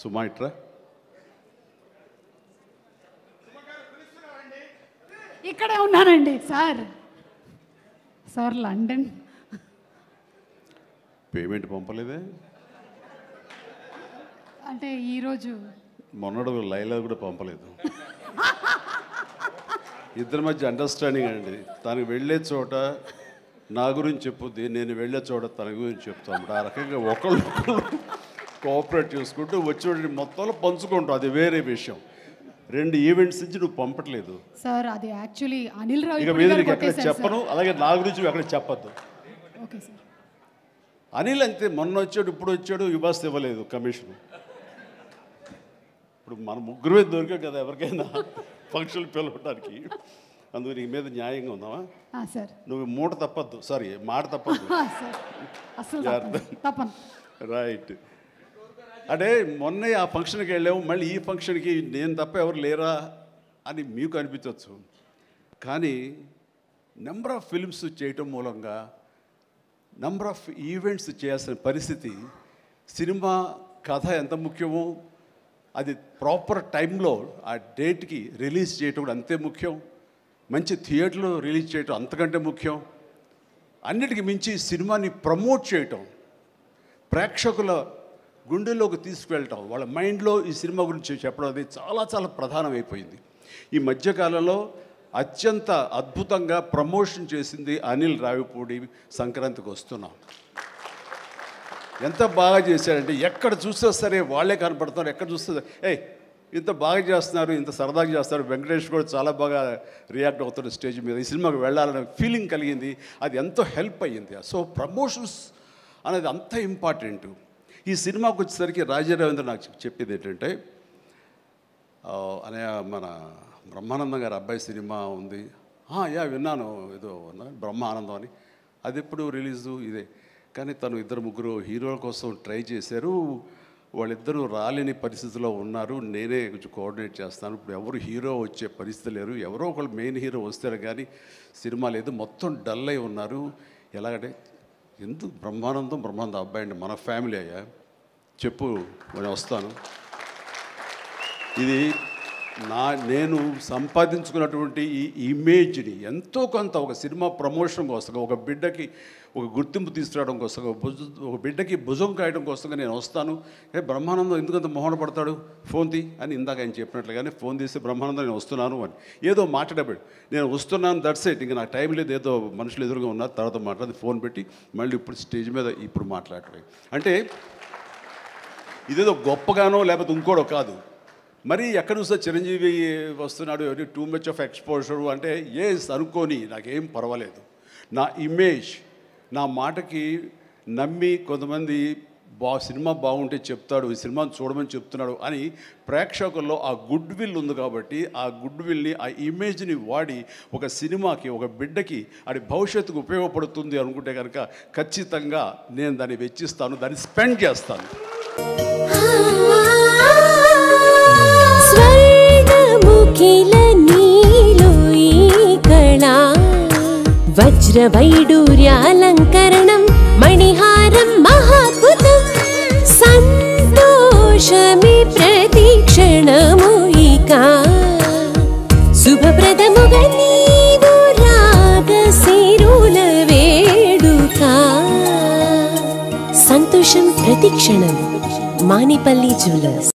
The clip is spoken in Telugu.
సుమాయిట్రా ఇక్కడే ఉన్నానండి సార్. సార్ లండన్ పేమెంట్ పంపలేదే. అంటే ఈరోజు మొన్నడు లైలా కూడా పంపలేదు. ఇద్దరి మధ్య అండర్స్టాండింగ్ అండి. తనకు వెళ్ళే చోట నా గురించి చెప్పుద్ది, నేను వెళ్ళే చోట తన గురించి చెప్తాం. ఆ రకంగా ఒకళ్ళు కోఆపరేట్ చేసుకుంటూ వచ్చి మొత్తంలో పంచుకుంటాం. అది వేరే విషయం. 2 ఈవెంట్స్ నుంచి నువ్వు పంపట్లేదు సార్. అది యాక్చువల్లీ అనిల్ రావు ఇక మీద నీకు ఎక్కడ చెప్పను, అలాగే నా గురించి ఎక్కడ చెప్పద్దు. Okay sir. అనిల్ అంతే, మొన్న వచ్చాడు ఇప్పుడు వచ్చాడు, ఇవ్వాల్సి ఇవ్వలేదు కమిషన్. ఇప్పుడు మన ముగ్గురే దొరికాం కదా ఎవరికైనా ఫంక్షన్లు పిలవడానికి. అందుకు నీ మీద న్యాయంగా ఉందామా సార్? నువ్వు మూట తప్పద్దు, సారీ మాట తప్పద్దు. రైట్. అంటే మొన్న ఆ ఫంక్షన్కి వెళ్ళాము, మళ్ళీ ఈ ఫంక్షన్కి నేను తప్ప ఎవరు లేరా అని మీకు అనిపించవచ్చు. కానీ నెంబర్ ఆఫ్ ఫిల్మ్స్ చేయటం మూలంగా నెంబర్ ఆఫ్ ఈవెంట్స్ చేయాల్సిన పరిస్థితి, సినిమా కథ ఎంత ముఖ్యమో అది ప్రాపర్ టైంలో ఆ డేట్కి రిలీజ్ చేయటం కూడా అంతే ముఖ్యం. మంచి థియేటర్లో రిలీజ్ చేయటం అంతకంటే ముఖ్యం. అన్నిటికీ మించి సినిమాని ప్రమోట్ చేయటం, ప్రేక్షకుల గుండెల్లోకి తీసుకువెళ్ళటం, వాళ్ళ మైండ్లో ఈ సినిమా గురించి చెప్పడం అది చాలా చాలా ప్రధానమైపోయింది. ఈ మధ్యకాలంలో అత్యంత అద్భుతంగా ప్రమోషన్ చేసింది అనిల్ రావిపూడి. సంక్రాంతికి వస్తున్నాం. ఎంత బాగా చేశారంటే ఎక్కడ చూస్తే సరే వాళ్ళే కనపడుతున్నారు. ఎక్కడ చూస్తే ఇంత బాగా చేస్తున్నారు, ఇంత సరదాగా చేస్తారు. వెంకటేష్ కూడా చాలా బాగా రియాక్ట్ అవుతాడు స్టేజ్ మీద. ఈ సినిమాకి వెళ్ళాలనే ఫీలింగ్ కలిగింది. అది ఎంతో హెల్ప్ అయ్యింది. సో ప్రమోషన్స్ అనేది అంత ఇంపార్టెంట్. ఈ సినిమాకి వచ్చేసరికి రాజారవీంద్ర నాకు చెప్పేది ఏంటంటే, అనే మన బ్రహ్మానందం గారి అబ్బాయి సినిమా ఉంది. విన్నాను, ఏదో బ్రహ్మానందం అని. అది ఎప్పుడు రిలీజు ఇదే. కానీ తను 2-3 హీరోల కోసం ట్రై చేశారు. వాళ్ళిద్దరూ రాలేని పరిస్థితిలో ఉన్నారు. నేనే కొంచెం కోఆర్డినేట్ చేస్తాను. ఇప్పుడు ఎవరు హీరో వచ్చే పరిస్థితి లేరు. ఎవరో ఒకళ్ళు మెయిన్ హీరో వస్తారు కానీ సినిమా లేదు. మొత్తం డల్ అయి ఉన్నారు. ఎలాగంటే ఎందుకు బ్రహ్మానందం అబ్బాయి అండి, మన ఫ్యామిలీ అయ్యా, చెప్పు నేను వస్తాను. ఇది నేను సంపాదించుకున్నటువంటి ఈ ఇమేజ్ని ఎంతో కొంత ఒక సినిమా ప్రమోషన్ కోసం, ఒక బిడ్డకి ఒక గుర్తింపు తీసుకురావడం కోసం, ఒక బిడ్డకి భుజం కాయడం కోసం నేను వస్తాను. బ్రహ్మానందం ఎందుకంత మొహన పడతాడు, ఫోన్ తీ అని ఇందాక ఆయన చెప్పినట్లుగానే ఫోన్ తీసి బ్రహ్మానందం నేను వస్తున్నాను అని ఏదో మాట్లాడబడి నేను వస్తున్నాను, దట్స్ ఇట్. ఇంకా నాకు టైం లేదు, ఏదో మనుషులు ఎదురుగా ఉన్నారు, తర్వాత మాట్లాడి ఫోన్ పెట్టి మళ్ళీ ఇప్పుడు స్టేజ్ మీద ఇప్పుడు మాట్లాడటం. అంటే ఇదేదో గొప్పగానో లేకపోతే ఇంకోడో కాదు. మరి ఎక్కడ చూస్తే చిరంజీవి వస్తున్నాడు, టూ మచ్ ఆఫ్ ఎక్స్పోజర్ అంటే అనుకోని నాకేం పర్వాలేదు. నా ఇమేజ్, నా మాటకి నమ్మి కొంతమంది సినిమా బాగుంటే చెప్తాడు, ఈ సినిమాని చూడమని చెప్తున్నాడు అని ప్రేక్షకుల్లో ఆ గుడ్ విల్ ఉంది. కాబట్టి ఆ గుడ్ విల్ని, ఆ ఇమేజ్ని వాడి ఒక సినిమాకి, ఒక బిడ్డకి అది భవిష్యత్తుకు ఉపయోగపడుతుంది అనుకుంటే కనుక ఖచ్చితంగా నేను దాన్ని వెచ్చిస్తాను, దాన్ని స్పెండ్ చేస్తాను. వజ్రవైడూర్యాలంకరణం మణిహారం మహాద్భుతం సంతోషమి ప్రతిక్షణము ఇక శుభప్రదముగా నీవు రాగసిరుల వేడుక సంతోషం ప్రతిక్షణం. మానిపల్లి జ్యువెలర్స్.